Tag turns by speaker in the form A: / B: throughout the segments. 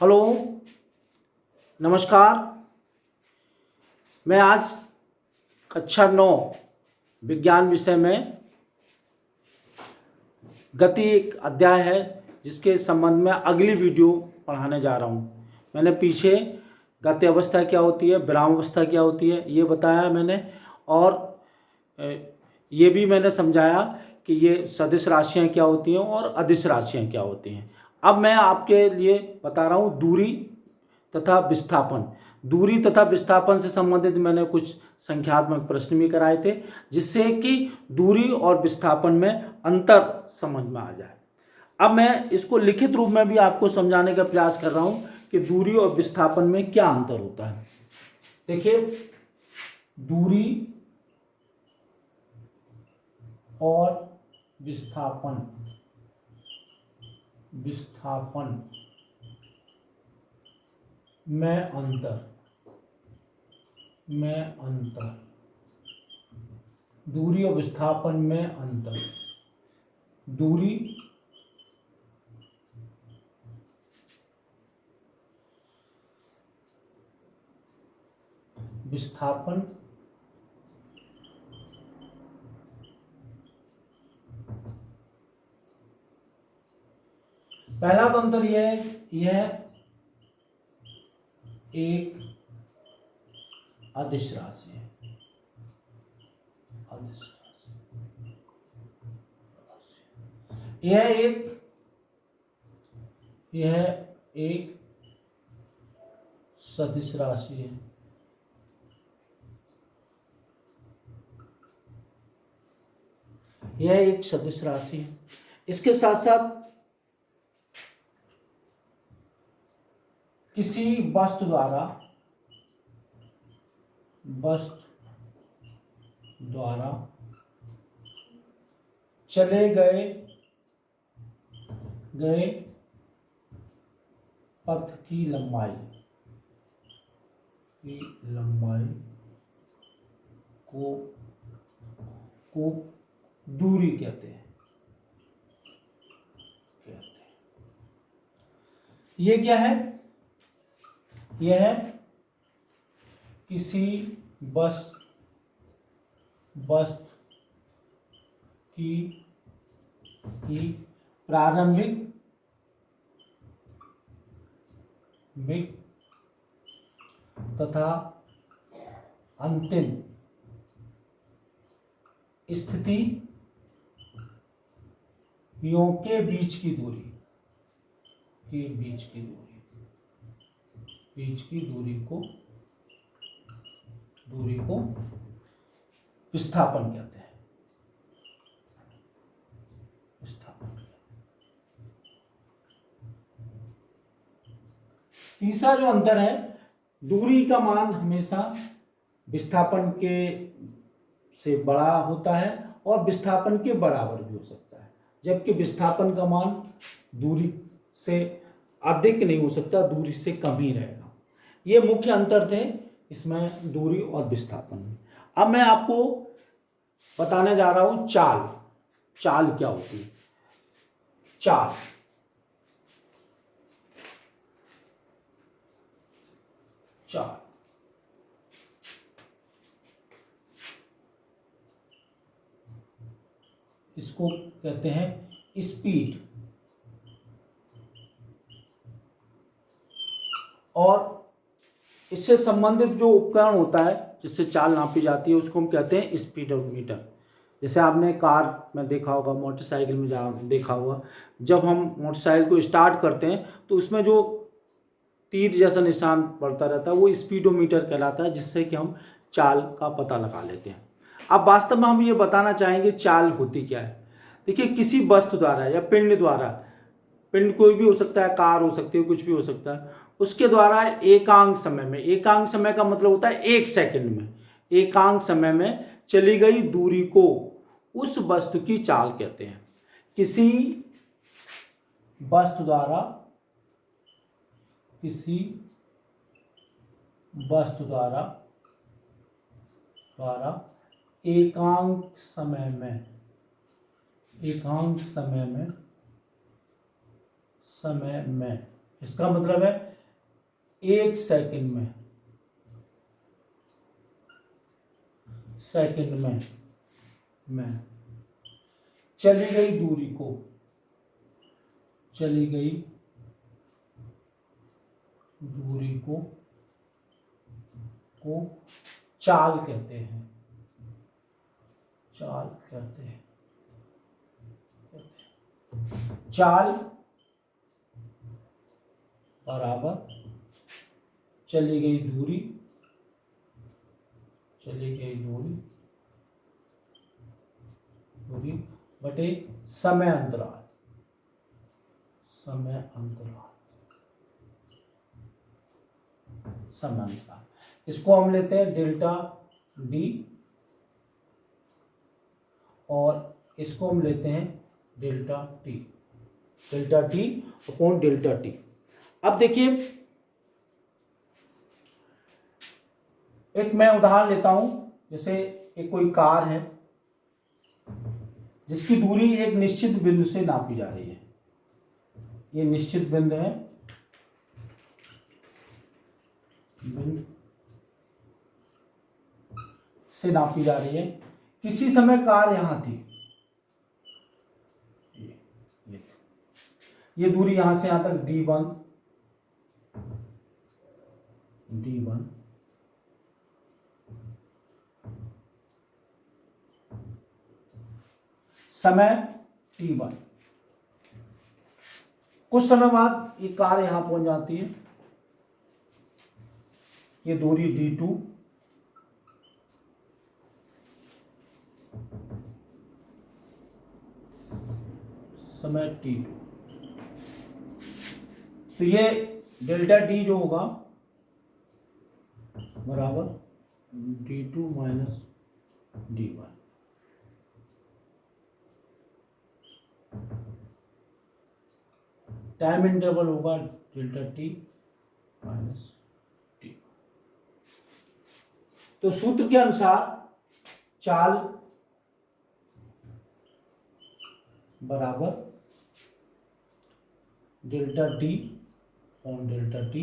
A: Hello, नमस्कार। मैं आज कक्षा 9 विज्ञान विषय में गति एक अध्याय है जिसके संबंध में अगली वीडियो पढ़ाने जा रहा हूँ। मैंने पीछे गति अवस्था क्या होती है, विराम अवस्था क्या होती है, ये बताया मैंने। और ये भी मैंने समझाया कि ये सदिश राशियाँ क्या होती हैं और अदिश राशियाँ क्या होती हैं। अब मैं आपके लिए बता रहा हूँ दूरी तथा विस्थापन। दूरी तथा विस्थापन से संबंधित मैंने कुछ संख्यात्मक प्रश्न भी कराए थे, जिससे कि दूरी और विस्थापन में अंतर समझ में आ जाए। अब मैं इसको लिखित रूप में भी आपको समझाने का प्रयास कर रहा हूँ कि दूरी और विस्थापन में क्या अंतर होता है। देखिए, दूरी और विस्थापन में अंतर दूरी और विस्थापन में अंतर। दूरी विस्थापन पहला तो अंतर यह है, यह एक अदिश राशि है। यह एक सदिश राशि है। यह एक सदिश राशि है। इसके साथ साथ किसी वस्तु द्वारा चले गए पथ की लंबाई को दूरी कहते हैं। ये क्या है? यह है किसी वस्तु की प्रारंभिक तथा अंतिम स्थितियों के बीच की दूरी को विस्थापन कहते हैं। तीसरा जो अंतर है, दूरी का मान हमेशा विस्थापन के से बड़ा होता है और विस्थापन के बराबर भी हो सकता है, जबकि विस्थापन का मान दूरी से अधिक नहीं हो सकता, दूरी से कम ही रहेगा। ये मुख्य अंतर थे इसमें दूरी और विस्थापन में। अब मैं आपको बताने जा रहा हूं चाल क्या होती है। चाल इसको कहते हैं स्पीड। और इससे संबंधित जो उपकरण होता है जिससे चाल नापी जाती है उसको हम कहते हैं स्पीडोमीटर। जैसे आपने कार में देखा होगा, मोटरसाइकिल में देखा होगा, जब हम मोटरसाइकिल को स्टार्ट करते हैं तो उसमें जो तीर जैसा निशान पड़ता रहता है वो स्पीडोमीटर कहलाता है, जिससे कि हम चाल का पता लगा लेते हैं। अब वास्तव में हम ये बताना चाहेंगे चाल होती क्या है। देखिए, किसी वस्तु द्वारा या पिंड द्वारा, पिंड कोई भी हो सकता है, कार हो सकती है, कुछ भी हो सकता है, उसके द्वारा एकांक समय का मतलब होता है 1 सेकंड में, एकांक समय में चली गई दूरी को उस वस्तु की चाल कहते हैं। किसी वस्तु द्वारा एकांक समय में इसका मतलब है 1 सेकंड में चली गई दूरी को चाल कहते हैं। चाल बराबर चली गई दूरी बटे समय अंतराल। इसको हम लेते हैं डेल्टा डी और इसको हम लेते हैं delta T upon delta T. अब देखिए, एक मैं उदाहरण लेता हूं, जैसे एक कोई कार है जिसकी दूरी एक निश्चित बिंदु से नापी जा रही है। ये निश्चित बिंदु है, से नापी जा रही है। किसी समय कार यहां थी, ये दूरी यहां से यहां तक D1 समय T1। कुछ समय बाद ये कार यहां पहुंच जाती है, ये दूरी D2, समय T2। तो ये डेल्टा टी जो होगा बराबर D2 minus D1। Time interval होगा डेल्टा टी माइनस टी। तो सूत्र के अनुसार चाल बराबर delta T on delta T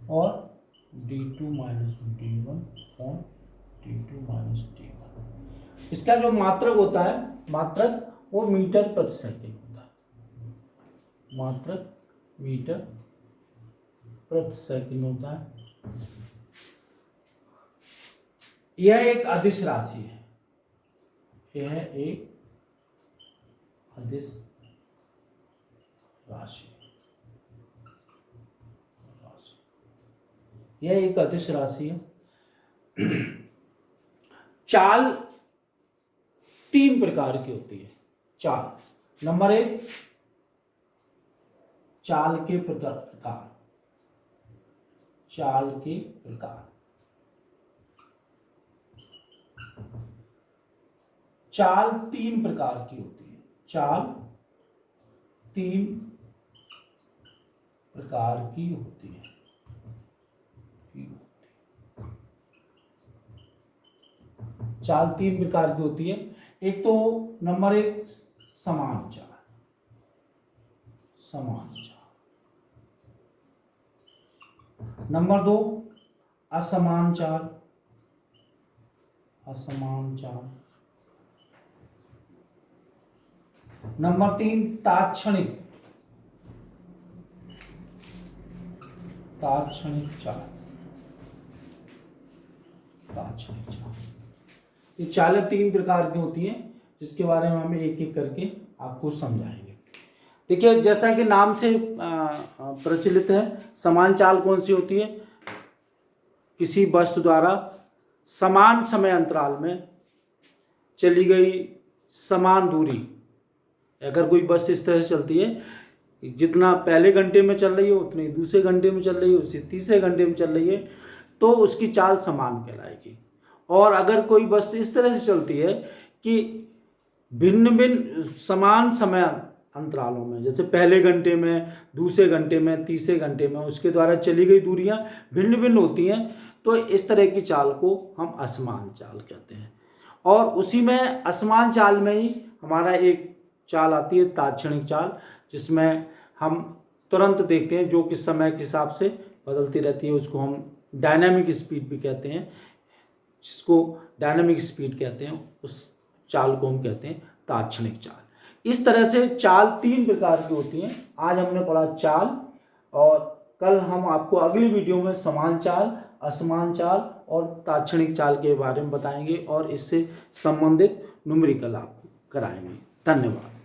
A: और D2 minus D1 on D2 minus D1। इसका जो मात्रक होता है, वो मीटर प्रति सेकंड होता है। मात्रक मीटर प्रति सेकंड होता है। यह एक अदिश राशि है, यह एक अदिश राशि है। चाल 3 प्रकार की होती है। चाल नंबर 1, चाल के प्रकार। चाल 3 प्रकार की होती है। चाल 3 प्रकार की होती है। चाल 3 प्रकार की होती है। एक तो नंबर 1 समान चाल। नंबर 2 असमान चाल। नंबर 3 तात्क्षणिक चाल। ये चालें 3 प्रकार की होती हैं, जिसके बारे में हम एक एक करके आपको समझाएंगे। देखिए, जैसा कि नाम से प्रचलित है, समान चाल कौन सी होती है? किसी वस्तु द्वारा समान समय अंतराल में चली गई समान दूरी। अगर कोई बस इस तरह से चलती है, जितना पहले घंटे में चल रही है उतनी दूसरे घंटे में चल रही है, उससे तीसरे घंटे में चल रही है, तो उसकी चाल समान कहलाएगी। और अगर कोई बस इस तरह से चलती है कि भिन्न भिन्न समान समय अंतरालों में, जैसे पहले घंटे में, दूसरे घंटे में, तीसरे घंटे में, उसके द्वारा चली गई दूरियां भिन्न भिन्न होती हैं, तो इस तरह की चाल को हम असमान चाल कहते हैं। और उसी में असमान चाल में ही हमारा एक चाल आती है तात्क्षणिक चाल, जिसमें हम तुरंत देखते हैं, जो कि समय के हिसाब से बदलती रहती है, उसको हम डायनामिक स्पीड भी कहते हैं। जिसको डायनामिक स्पीड कहते हैं, उस चाल को हम कहते हैं तात्क्षणिक चाल। इस तरह से चाल 3 प्रकार की होती हैं। आज हमने पढ़ा चाल, और कल हम आपको अगली वीडियो में समान चाल, असमान चाल और तात्क्षणिक चाल के बारे में बताएंगे और इससे संबंधित न्यूमेरिकल आपको कराएंगे। धन्यवाद।